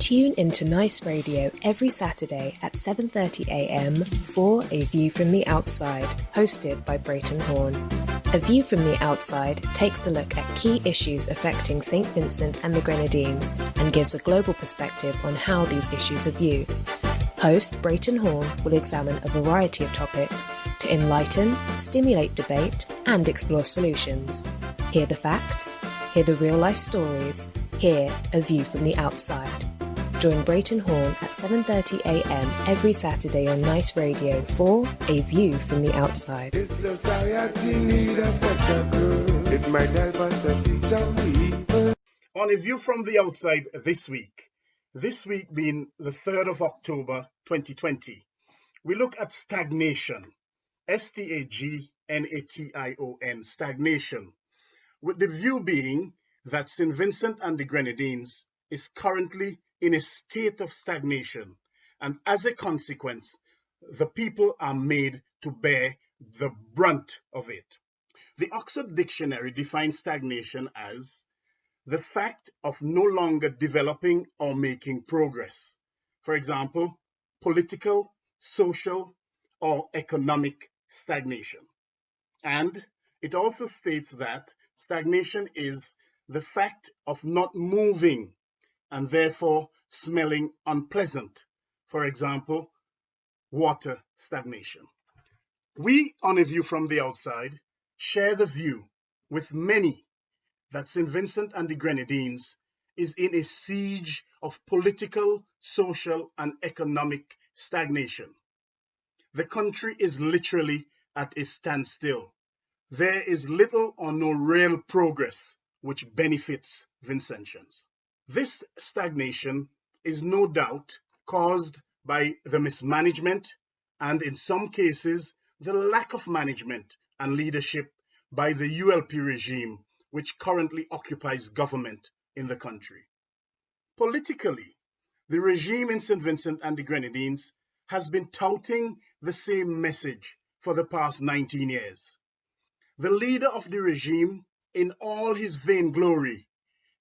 Tune into Nice Radio every Saturday at 7:30 a.m. for A View from the Outside, hosted by Brereton Horne. A View from the Outside takes a look at key issues affecting St Vincent and the Grenadines and gives a global perspective on how these issues are viewed. Host Brereton Horne will examine a variety of topics to enlighten, stimulate debate, and explore solutions. Hear the facts, hear the real-life stories, hear A View from the Outside. Join Brereton Horne at 7:30 a.m. every Saturday on Nice Radio for A View from the Outside. This society needs a spectacle. It might help us to see some people. On A View from the Outside this week being the 3rd of October 2020, we look at stagnation, S-T-A-G-N-A-T-I-O-N, stagnation, with the view being that St Vincent and the Grenadines is currently in a state of stagnation, and as a consequence, the people are made to bear the brunt of it. The Oxford Dictionary defines stagnation as the fact of no longer developing or making progress. For example, political, social, or economic stagnation. And it also states that stagnation is the fact of not moving and therefore smelling unpleasant. For example, water stagnation. We, on A View from the Outside, share the view with many that St Vincent and the Grenadines is in a siege of political, social, and economic stagnation. The country is literally at a standstill. There is little or no real progress which benefits Vincentians. This stagnation is no doubt caused by the mismanagement and, in some cases, the lack of management and leadership by the ULP regime, which currently occupies government in the country. Politically, the regime in St Vincent and the Grenadines has been touting the same message for the past 19 years. The leader of the regime, in all his vainglory,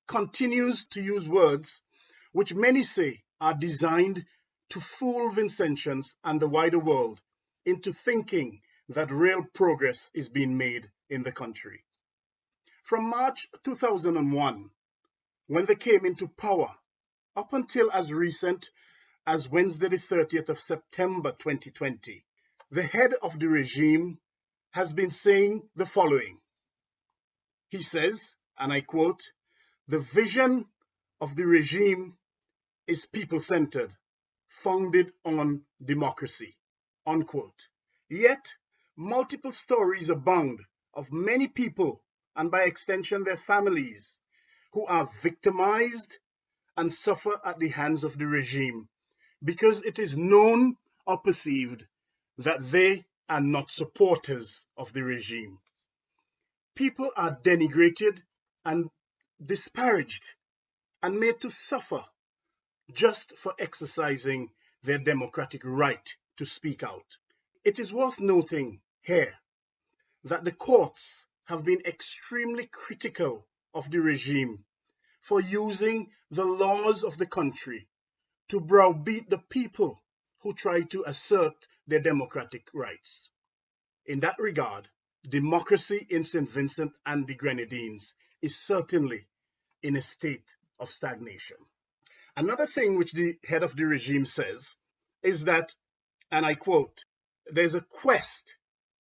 continues to use words which many say are designed to fool Vincentians and the wider world into thinking that real progress is being made in the country. From March 2001, when they came into power, up until as recent as Wednesday the 30th of September 2020, the head of the regime has been saying the following. He says, and I quote, "The vision of the regime is people-centered, founded on democracy," unquote. Yet, multiple stories abound of many people, and by extension their families, who are victimized and suffer at the hands of the regime because it is known or perceived that they are not supporters of the regime. People are denigrated and disparaged and made to suffer just for exercising their democratic right to speak out. It is worth noting here that the courts have been extremely critical of the regime for using the laws of the country to browbeat the people who try to assert their democratic rights. In that regard, democracy in St. Vincent and the Grenadines is certainly in a state of stagnation. Another thing which the head of the regime says is that, and I quote, "There's a quest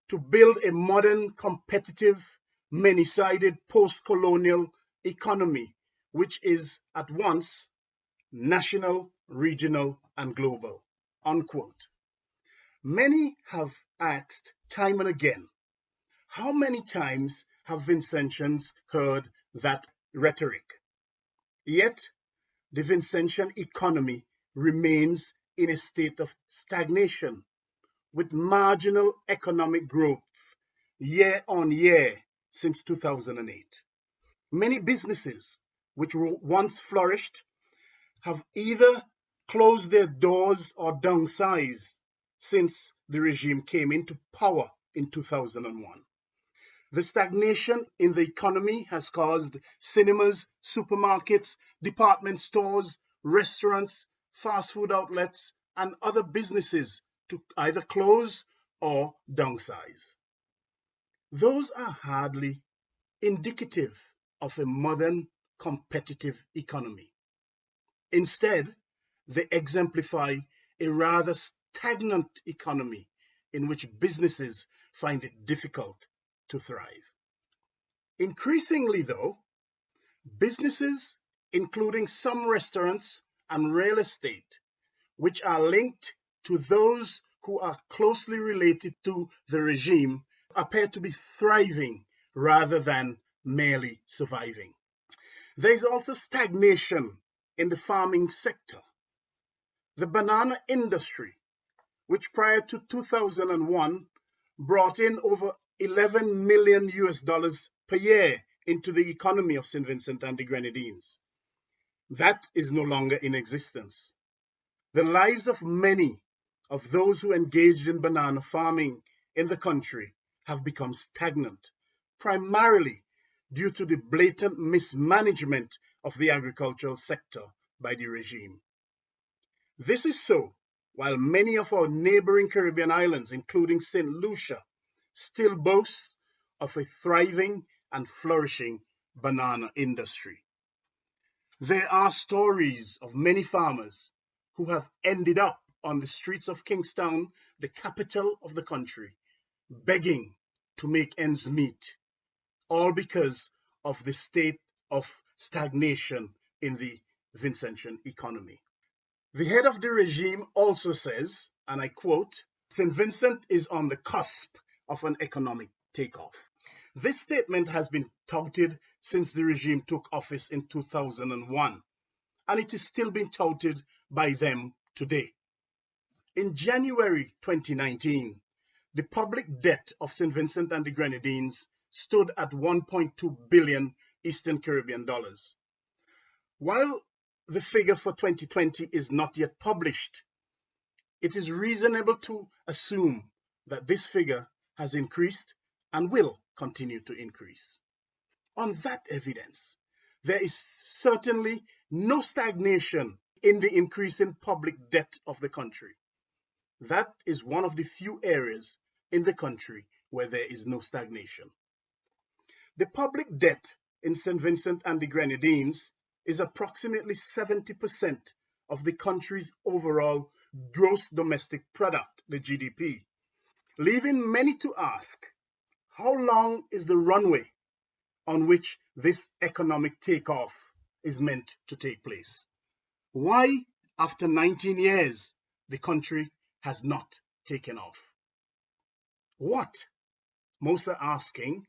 to build a modern, competitive, many-sided post-colonial economy which is at once national, regional, and global," unquote. Many have asked time and again, how many times have Vincentians heard that rhetoric? Yet, the Vincentian economy remains in a state of stagnation, with marginal economic growth year on year since 2008. Many businesses which once flourished have either closed their doors or downsized since the regime came into power in 2001. The stagnation in the economy has caused cinemas, supermarkets, department stores, restaurants, fast food outlets, and other businesses to either close or downsize. Those are hardly indicative of a modern competitive economy. Instead, they exemplify a rather stagnant economy in which businesses find it difficult to thrive. Increasingly, though, businesses, including some restaurants and real estate, which are linked to those who are closely related to the regime, appear to be thriving rather than merely surviving. There is also stagnation in the farming sector. The banana industry, which prior to 2001 brought in over 11 million US dollars per year into the economy of St. Vincent and the Grenadines, that is no longer in existence. The lives of many of those who engaged in banana farming in the country have become stagnant, primarily due to the blatant mismanagement of the agricultural sector by the regime. This is so while many of our neighboring Caribbean islands, including St. Lucia, still boast of a thriving and flourishing banana industry. There are stories of many farmers who have ended up on the streets of Kingstown, the capital of the country, begging to make ends meet, all because of the state of stagnation in the Vincentian economy. The head of the regime also says, and I quote, "St. Vincent is on the cusp of an economic takeoff." This statement has been touted since the regime took office in 2001, and it is still being touted by them today. In January 2019, the public debt of St. Vincent and the Grenadines stood at 1.2 billion Eastern Caribbean dollars. While the figure for 2020 is not yet published, it is reasonable to assume that this figure has increased and will continue to increase. On that evidence, there is certainly no stagnation in the increase in public debt of the country. That is one of the few areas in the country where there is no stagnation. The public debt in St. Vincent and the Grenadines is approximately 70% of the country's overall gross domestic product, the GDP, leaving many to ask, how long is the runway on which this economic takeoff is meant to take place? Why, after 19 years, the country has not taken off? What, most are asking,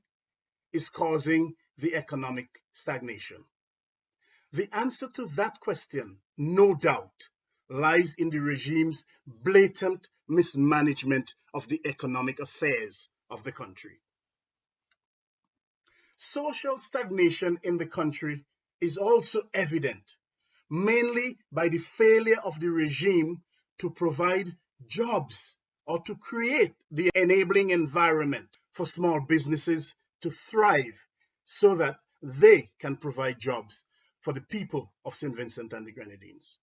is causing the economic stagnation? The answer to that question, no doubt, lies in the regime's blatant mismanagement of the economic affairs of the country. Social stagnation in the country is also evident, mainly by the failure of the regime to provide jobs or to create the enabling environment for small businesses to thrive so that they can provide jobs for the people of St. Vincent and the Grenadines.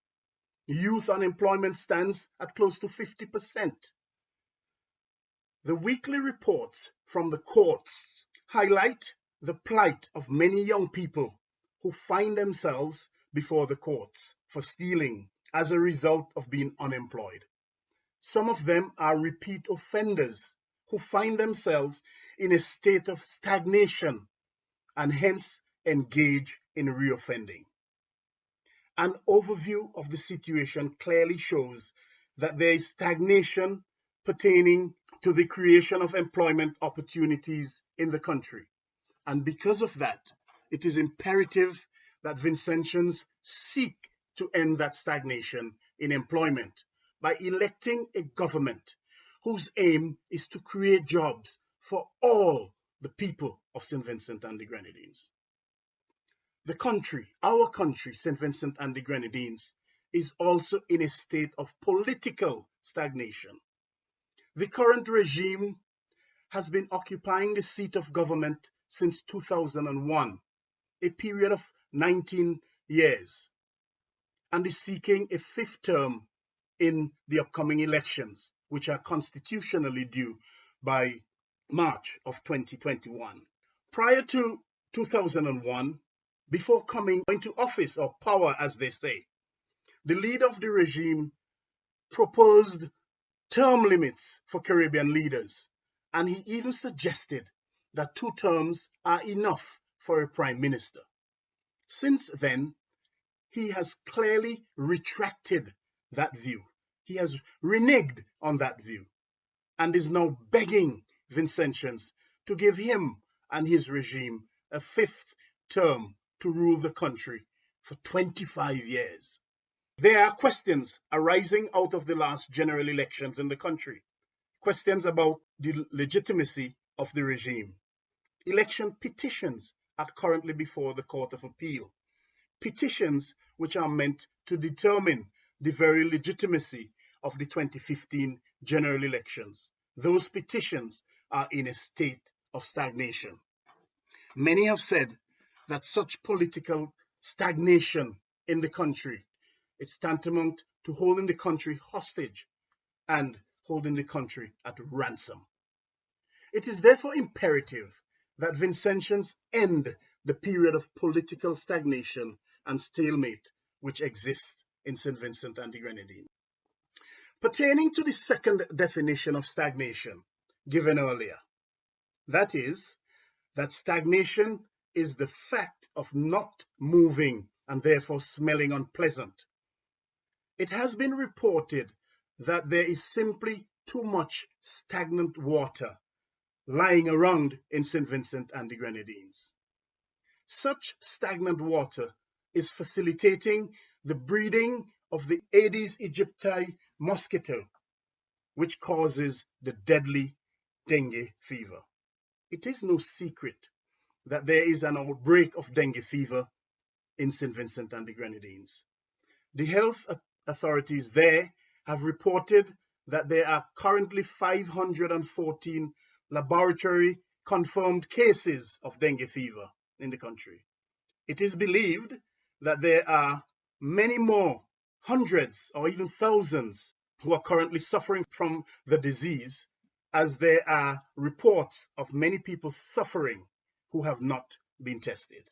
Youth unemployment stands at close to 50%. The weekly reports from the courts highlight the plight of many young people who find themselves before the courts for stealing as a result of being unemployed. Some of them are repeat offenders who find themselves in a state of stagnation and hence engage in reoffending. An overview of the situation clearly shows that there is stagnation pertaining to the creation of employment opportunities in the country. And because of that, it is imperative that Vincentians seek to end that stagnation in employment by electing a government whose aim is to create jobs for all the people of St. Vincent and the Grenadines. The country, our country, St. Vincent and the Grenadines, is also in a state of political stagnation. The current regime has been occupying the seat of government since 2001, a period of 19 years. and is seeking a fifth term in the upcoming elections, which are constitutionally due by March of 2021. Prior to 2001, before coming into office or power, as they say, the leader of the regime proposed term limits for Caribbean leaders, and he even suggested that 2 terms are enough for a prime minister. Since then, he has clearly retracted that view. He has reneged on that view and is now begging Vincentians to give him and his regime a 5th term to rule the country for 25 years. There are questions arising out of the last general elections in the country. Questions about the legitimacy of the regime. Election petitions are currently before the Court of Appeal. Petitions which are meant to determine the very legitimacy of the 2015 general elections. Those petitions are in a state of stagnation. Many have said that such political stagnation in the country, it's tantamount to holding the country hostage and holding the country at ransom. It is therefore imperative that Vincentians end the period of political stagnation and stalemate which exists in St. Vincent and the Grenadines. Pertaining to the second definition of stagnation given earlier, that is, that stagnation is the fact of not moving and therefore smelling unpleasant. It has been reported that there is simply too much stagnant water lying around in St. Vincent and the Grenadines. Such stagnant water is facilitating the breeding of the Aedes aegypti mosquito, which causes the deadly dengue fever. It is no secret that there is an outbreak of dengue fever in St. Vincent and the Grenadines. The health authorities there have reported that there are currently 514 laboratory confirmed cases of dengue fever in the country. It is believed that there are many more, hundreds or even thousands, who are currently suffering from the disease, as there are reports of many people suffering who have not been tested.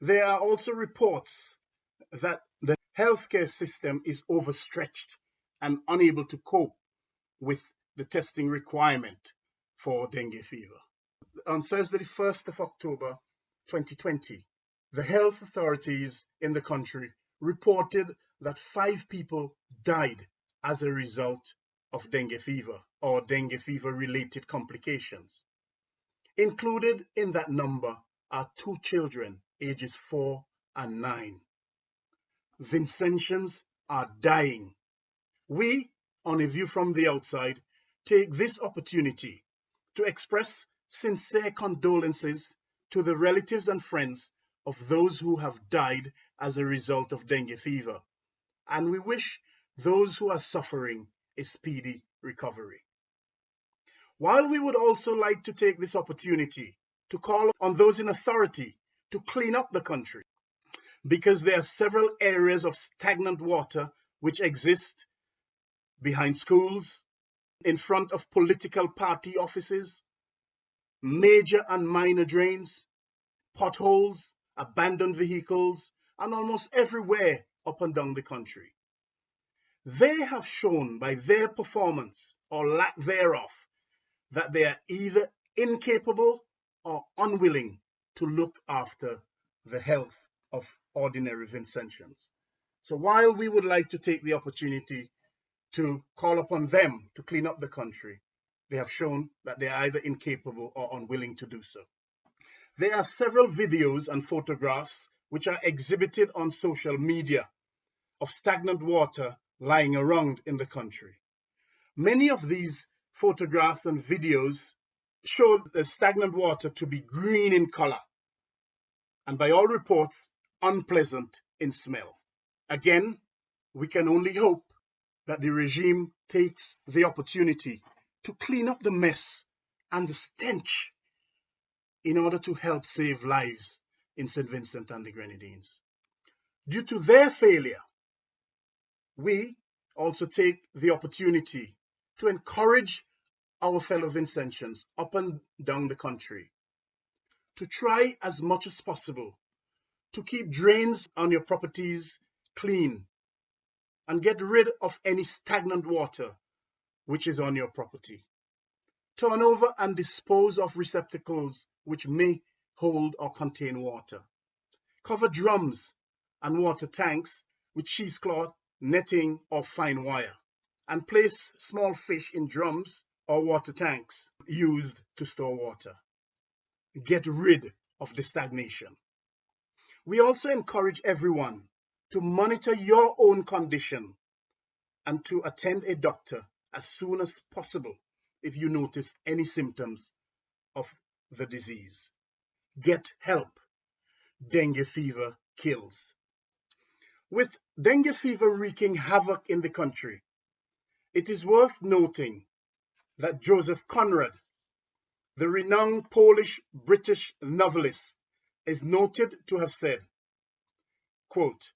There are also reports that the healthcare system is overstretched and unable to cope with the testing requirement for dengue fever. On Thursday, the 1st of October 2020, the health authorities in the country reported that 5 people died as a result of dengue fever or dengue fever related complications. Included in that number are 2 children ages 4 and 9. Vincentians are dying. We, on A View from the Outside, take this opportunity to express sincere condolences to the relatives and friends of those who have died as a result of dengue fever, and we wish those who are suffering a speedy recovery. While we would also like to take this opportunity to call on those in authority to clean up the country, because there are several areas of stagnant water which exist behind schools, in front of political party offices, major and minor drains, potholes, abandoned vehicles, and almost everywhere up and down the country. They have shown by their performance or lack thereof that they are either incapable or unwilling to look after the health of ordinary Vincentians. So while we would like to take the opportunity to call upon them to clean up the country, they have shown that they are either incapable or unwilling to do so. There are several videos and photographs which are exhibited on social media of stagnant water lying around in the country. Many of these photographs and videos show the stagnant water to be green in color and, by all reports, unpleasant in smell. Again, we can only hope that the regime takes the opportunity to clean up the mess and the stench in order to help save lives in St. Vincent and the Grenadines. Due to their failure We also take the opportunity to encourage our fellow Vincentians up and down the country to try as much as possible to keep drains on your properties clean and get rid of any stagnant water which is on your property. Turn over and dispose of receptacles which may hold or contain water. Cover drums and water tanks with cheesecloth, netting, or fine wire, and place small fish in drums or water tanks used to store water. Get rid of the stagnation. We also encourage everyone to monitor your own condition and to attend a doctor as soon as possible if you notice any symptoms of the disease. Get help. Dengue fever kills. With dengue fever wreaking havoc in the country, it is worth noting that Joseph Conrad, the renowned Polish-British novelist, is noted to have said, quote,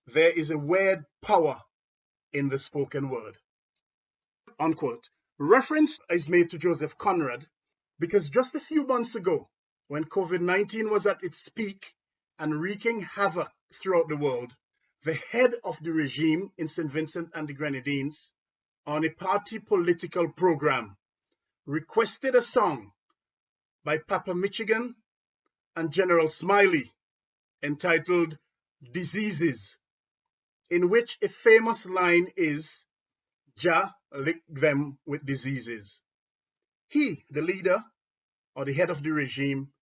"There is a weird power in the spoken word," unquote. Reference is made to Joseph Conrad because just a few months ago, when COVID-19 was at its peak and wreaking havoc throughout the world, the head of the regime in St Vincent and the Grenadines, on a party political program, requested a song by Papa Michigan and General Smiley entitled "Diseases," in which a famous line is, "Jah lick them with diseases." He, the leader or the head of the regime,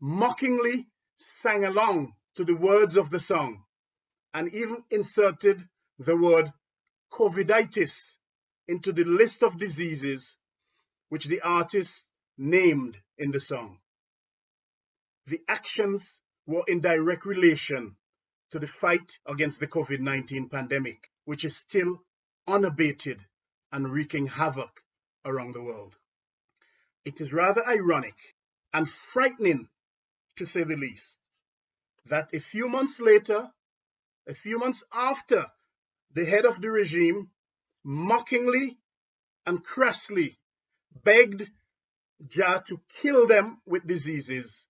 mockingly sang along to the words of the song and even inserted the word "coviditis" into the list of diseases which the artist named in the song. The actions were in direct relation to the fight against the COVID-19 pandemic, which is still unabated and wreaking havoc around the world. It is rather ironic and frightening, to say the least, that a few months after the head of the regime mockingly and crassly begged Jah to kill them with diseases,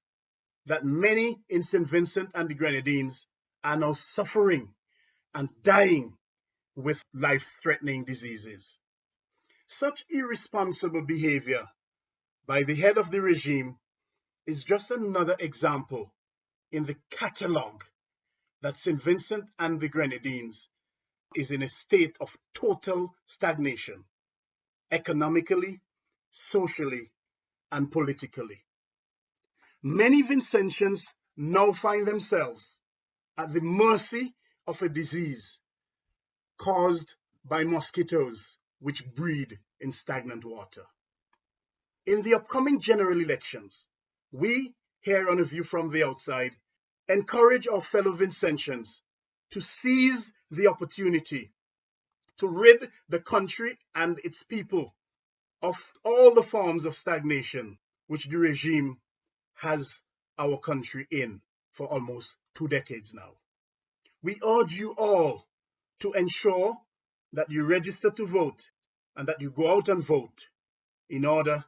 that many in St. Vincent and the Grenadines are now suffering and dying with life-threatening diseases. Such irresponsible behavior by the head of the regime is just another example in the catalogue that St. Vincent and the Grenadines is in a state of total stagnation, economically, socially, and politically. Many Vincentians now find themselves at the mercy of a disease caused by mosquitoes which breed in stagnant water. In the upcoming general elections, we here on A View from the Outside encourage our fellow Vincentians to seize the opportunity to rid the country and its people of all the forms of stagnation which the regime has our country in for almost 2 decades now. We urge you all to ensure that you register to vote and that you go out and vote in order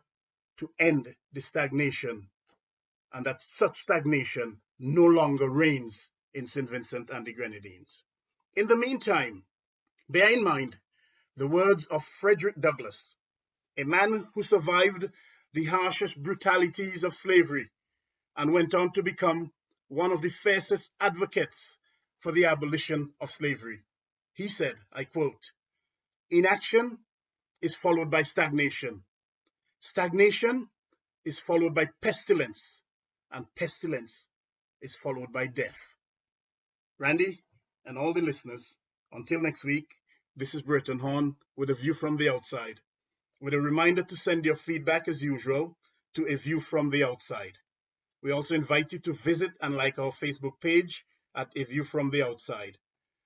to end the stagnation, and that such stagnation no longer reigns in St. Vincent and the Grenadines. In the meantime, bear in mind the words of Frederick Douglass, a man who survived the harshest brutalities of slavery and went on to become one of the fiercest advocates for the abolition of slavery. He said, I quote, "Inaction is followed by stagnation. Stagnation is followed by pestilence, and pestilence is followed by death." Randy and all the listeners, until next week, this is Brereton Horne with A View from the Outside, with a reminder to send your feedback as usual to A View from the Outside. We also invite you to visit and like our Facebook page at A View from the Outside,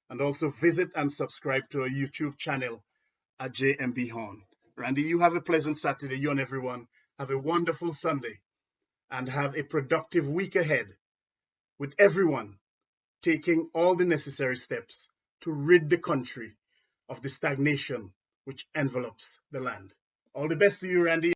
and also visit and subscribe to our YouTube channel at JMB Horne. Randy, you have a pleasant Saturday. You and everyone have a wonderful Sunday and have a productive week ahead, with everyone taking all the necessary steps to rid the country of the stagnation which envelops the land. All the best to you, Randy.